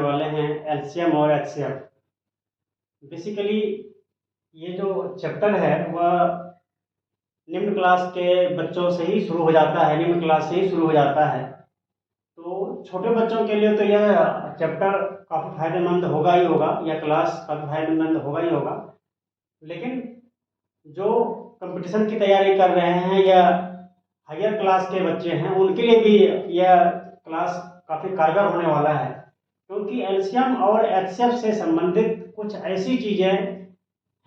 वाले हैं एलसीएम और एचसीएफ। बेसिकली ये जो चैप्टर है वह निम्न क्लास के बच्चों से ही शुरू हो जाता है, निम्न क्लास से ही शुरू हो जाता है। तो छोटे बच्चों के लिए तो यह चैप्टर काफ़ी फायदेमंद होगा ही होगा, यह क्लास काफ़ी फायदेमंद होगा ही होगा। लेकिन जो कंपटीशन की तैयारी कर रहे हैं या हायर क्लास के बच्चे हैं उनके लिए भी यह क्लास काफ़ी कारगर होने वाला है, क्योंकि एलसीएम और एचसीएफ से संबंधित कुछ ऐसी चीज़ें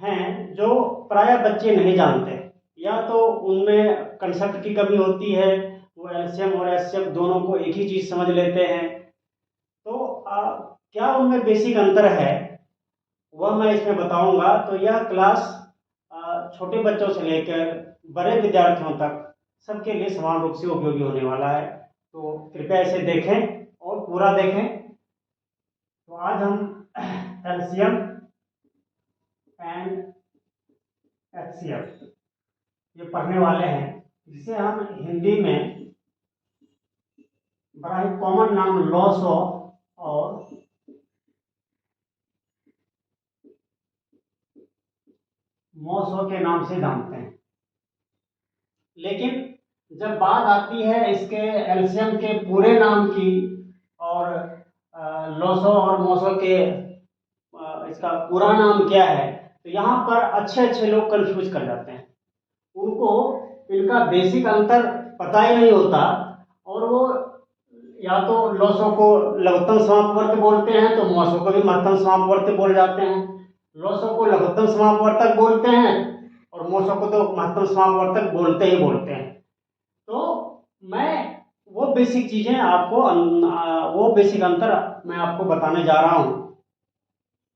हैं जो प्रायः बच्चे नहीं जानते, या तो उनमें कंसेप्ट की कमी होती है, वो एलसीएम और एचसीएफ दोनों को एक ही चीज़ समझ लेते हैं। तो क्या उनमें बेसिक अंतर है वह मैं इसमें बताऊंगा। तो यह क्लास छोटे बच्चों से लेकर बड़े विद्यार्थियों तक सबके लिए समान रूप से उपयोगी होने वाला है। तो कृपया इसे देखें और पूरा देखें। तो आज हम एलसीएम एंड एचसीएफ ये पढ़ने वाले हैं, जिसे हम हिंदी में बड़ा ही कॉमन नाम लॉस और मॉसो के नाम से जानते हैं। लेकिन जब बात आती है इसके एलसीएम के पूरे नाम की और लॉसो और मॉसो के इसका पूरा नाम क्या है, तो यहाँ पर अच्छे लोग कंफ्यूज कर जाते हैं। उनको इनका बेसिक अंतर पता ही नहीं होता और वो या तो लॉसो को लघुत्तम समापवर्त बोलते हैं तो मॉसो को भी महत्तम समापवर्त बोल जाते हैं। लॉसो को लघुत्तम समापवर्तक बोलते हैं और मॉसो को तो महत्तम समापवर्तक बोलते ही बोलते हैं। तो मैं वो बेसिक चीज़ें आपको वो बेसिक अंतर मैं आपको बताने जा रहा हूँ।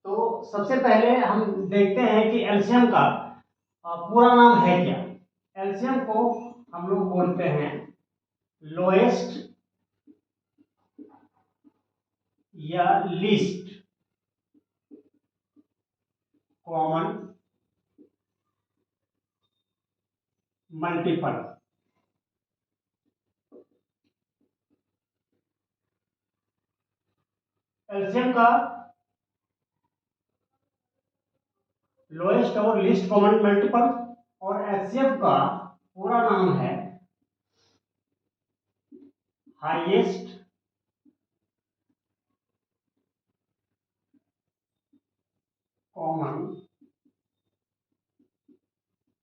तो सबसे पहले हम देखते हैं कि एलसीएम का पूरा नाम है क्या। एलसीएम को हम लोग बोलते हैं लोएस्ट या लीस्ट कॉमन मल्टीपल। एलसीएम का लोएस्ट और लीस्ट कॉमन मल्टीपल और एचसीएफ का पूरा नाम है हाईएस्ट कॉमन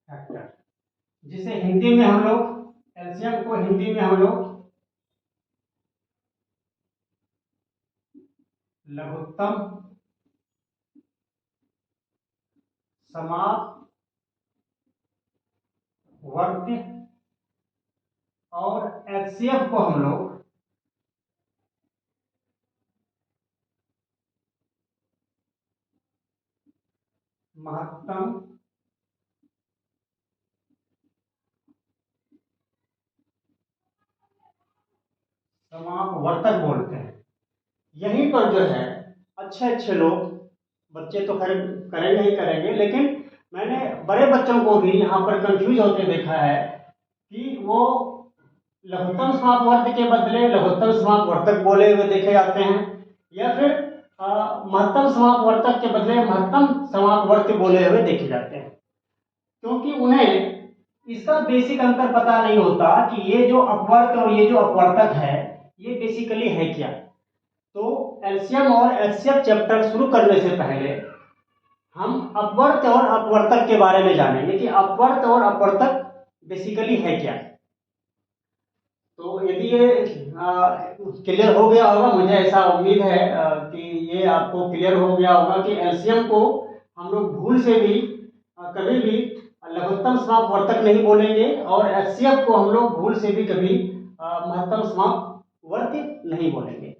फैक्टर, जिसे हिंदी में हम लोग एलसीएम को हिंदी में हम लोग लघुत्तम समापवर्ती और एचसीएफ को हम लोग महत्तम समापवर्तक बोलते हैं। यहीं पर जो है अच्छे लोग, बच्चे तो खैर करेंगे ही करेंगे, लेकिन मैंने बड़े बच्चों को भी यहाँ पर कंफ्यूज होते देखा है कि वो लघुत्तम समापवर्त के बदले लघुत्तम समापवर्तक बोले हुए देखे जाते हैं, या फिर महत्तम समापवर्तक के बदले महत्तम समापवर्त बोले हुए देखे जाते हैं, क्योंकि उन्हें इसका बेसिक अंतर पता नहीं होता कि ये जो अपवर्त और ये जो अपवर्तक है ये बेसिकली है क्या। तो एलसीएम और एचसीएफ चैप्टर शुरू करने से पहले हम अपवर्त और अपवर्तक के बारे में जानेंगे कि अपवर्त और अपवर्तक बेसिकली है क्या। तो यदि ये क्लियर हो गया होगा, मुझे ऐसा उम्मीद है कि ये आपको क्लियर हो गया होगा कि एलसीएम को हम लोग भूल से भी कभी भी लघुत्तम समापवर्तक नहीं बोलेंगे और एचसीएफ को हम लोग भूल से भी कभी महत्तम समापवर्त नहीं बोलेंगे।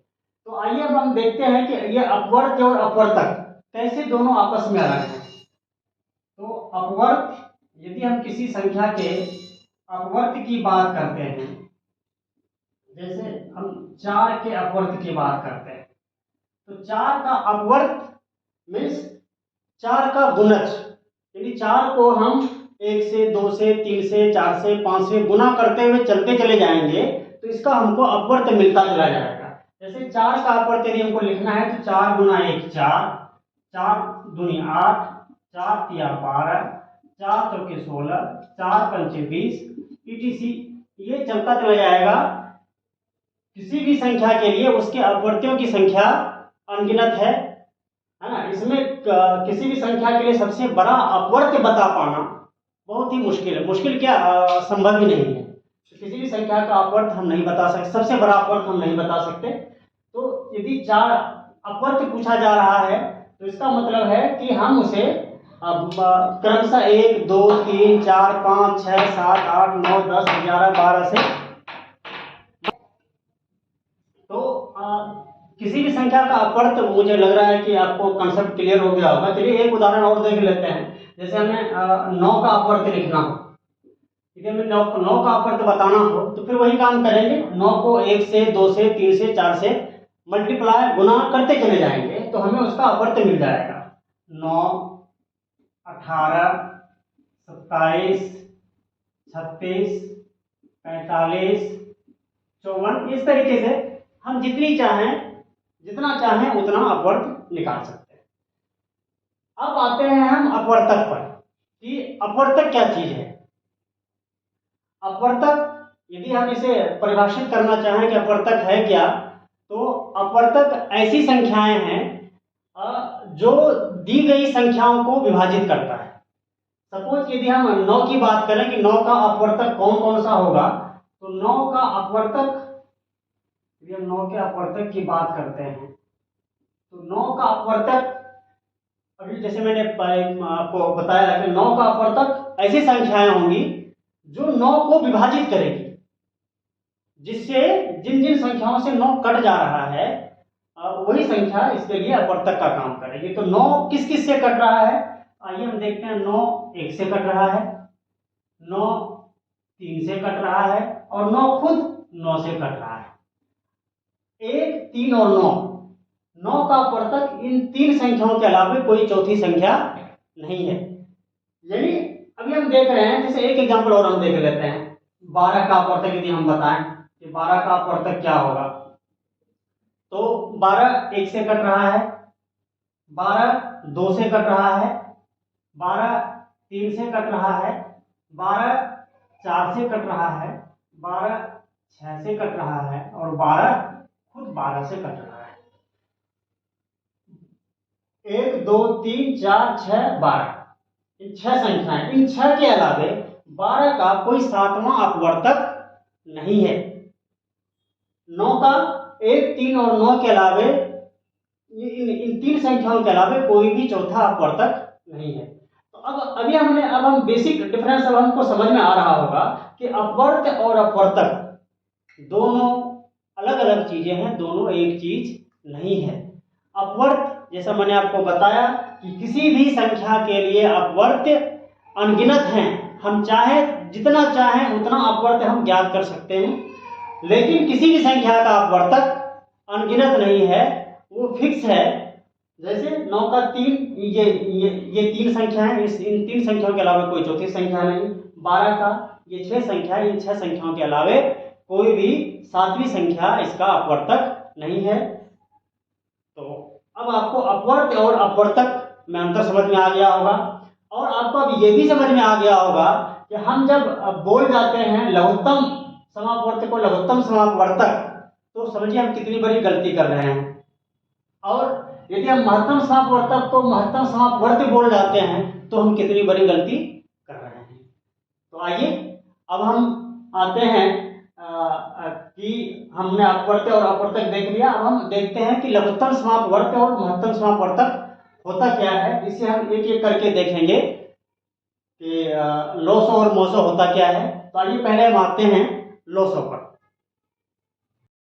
तो आइए अब हम देखते हैं कि ये अपवर्त और अपवर्तक कैसे दोनों आपस में अलग हैं। तो अपवर्त, यदि हम किसी संख्या के अपवर्त की बात करते हैं, जैसे हम 4 के अपवर्त की बात करते हैं, तो 4 का अपवर्त मीन्स 4 का गुणज, यानी 4 को हम 1 से 2 से 3 से 4 से 5 से गुना करते हुए चलते चले जाएंगे तो इसका हमको अपवर्त मिलता चला जाएगा। जैसे 4 का अपवर्त यदि हमको लिखना है तो 4 गुना 1 4, 4 दूनी 8, 4 तिया 12, 4 चौके 16, 4 पंचे 20, ईटीसी ये चलता चला जाएगा। किसी भी संख्या के लिए उसके अपवर्तियों की संख्या अनगिनत है ना। इसमें किसी भी संख्या के लिए सबसे बड़ा अपवर्त्य बता पाना बहुत ही मुश्किल है। मुश्किल क्या, संभव ही नहीं है। तो किसी भी संख्या का अपवर्त हम नहीं बता सकते, सबसे बड़ा अपवर्त हम नहीं बता सकते। तो यदि 4 अपवर्त पूछा जा रहा है तो इसका मतलब है कि हम उसे क्रमशः 1 2 3 4 5 6 7 8 9 10 11 12 से तो किसी भी संख्या का अपवर्त, मुझे लग रहा है कि आपको कंसेप्ट क्लियर हो गया होगा। चलिए एक उदाहरण और देख लेते हैं। जैसे हमें 9 का अपवर्त लिखना हो, यदि हमें 9 का अपवर्त बताना हो तो फिर वही काम करेंगे। 9 को 1 से 2 से 3 से 4 से मल्टीप्लाई गुना करते चले जाएंगे तो हमें उसका अपवर्त मिल जाएगा। 9 18 27 36 45 54, इस तरीके से हम जितना चाहें उतना अपवर्त निकाल सकते हैं। अब आते हैं हम अपवर्तक पर कि अपवर्तक क्या चीज है। अपवर्तक, यदि हम इसे परिभाषित करना चाहें कि अपवर्तक है क्या, तो अपवर्तक ऐसी संख्याएं हैं जो दी गई संख्याओं को विभाजित करता है। सपोज यदि हम 9 की बात करें कि 9 का अपवर्तक कौन कौन सा होगा, तो 9 का अपवर्तक, यदि हम 9 के अपवर्तक की बात करते हैं तो 9 का अपवर्तक, अभी जैसे मैंने आपको बताया कि 9 का अपवर्तक ऐसी संख्याएं होंगी जो 9 को विभाजित करेगी, जिससे जिन जिन संख्याओं से 9 कट जा रहा है वही संख्या इसके लिए अपवर्तक का काम करेगी। तो 9 किस किस से कट रहा है, आइए हम देखते हैं। 9 1 से कट रहा है, 9 3 से कट रहा है और 9 खुद 9 से कट रहा है। 1 3 और 9 का अपवर्तक इन 3 संख्याओं के अलावा कोई चौथी संख्या नहीं है। यानी अभी हम देख रहे हैं, जैसे एक एग्जांपल और हम देख लेते हैं। 12 का अपवर्तक यदि हम बताएं कि 12 का अपवर्तक क्या होगा, तो 12 1 से कट रहा है, 12 2 से कट रहा है, 12 3 से कट रहा है, 12 4 से कट रहा है, 12 6 से कट रहा है और 12 खुद 12 से कट रहा है। 1 2 3 4 6 12, इन 6 संख्याएं, इन 6 के अलावे 12 का कोई 7वां अपवर्तक नहीं है। 9 का 1 3 और 9 के अलावे इन 3 संख्याओं के अलावे कोई भी चौथा अपवर्तक नहीं है। तो अब हम बेसिक डिफरेंस अब हमको समझ में आ रहा होगा कि अपवर्त और अपवर्तक दोनों अलग अलग चीजें हैं, दोनों एक चीज नहीं है। अपवर्त, जैसा मैंने आपको बताया कि किसी भी संख्या के लिए अपवर्त अनगिनत हैं। हम चाहे जितना चाहें उतना अपवर्त हम ज्ञात कर सकते हैं, लेकिन किसी भी संख्या का अपवर्तक अनगिनत नहीं है, वो फिक्स है। जैसे 9 का 3, ये 3 संख्याएं, इन 3 संख्याओं के अलावा कोई चौथी संख्या नहीं। 12 का ये 6 संख्या, इन 6 संख्याओं के अलावा कोई भी 7वीं संख्या इसका अपवर्तक नहीं है। तो अब आपको अपवर्त और अपवर्तक में अंतर समझ में आ गया होगा, और आपको अब ये भी समझ में आ गया होगा कि हम जब बोल जाते हैं लघुत्तम समापवर्त को लघुत्तम समापवर्तक, तो समझिए हम कितनी बड़ी गलती कर रहे हैं। और यदि हम महत्तम समापवर्तक को महत्तम समापवर्त बोल जाते हैं तो हम कितनी बड़ी गलती कर रहे हैं। तो आइए अब हम आते हैं कि हमने अपवर्त और अपवर्तक देख लिया। अब हम देखते हैं कि लघुत्तम समापवर्त और महत्तम समापवर्तक होता क्या है। इसे हम एक एक करके देखेंगे कि लोसो और मोसो होता क्या है। तो आइए पहले हम आते हैं लोसो पर।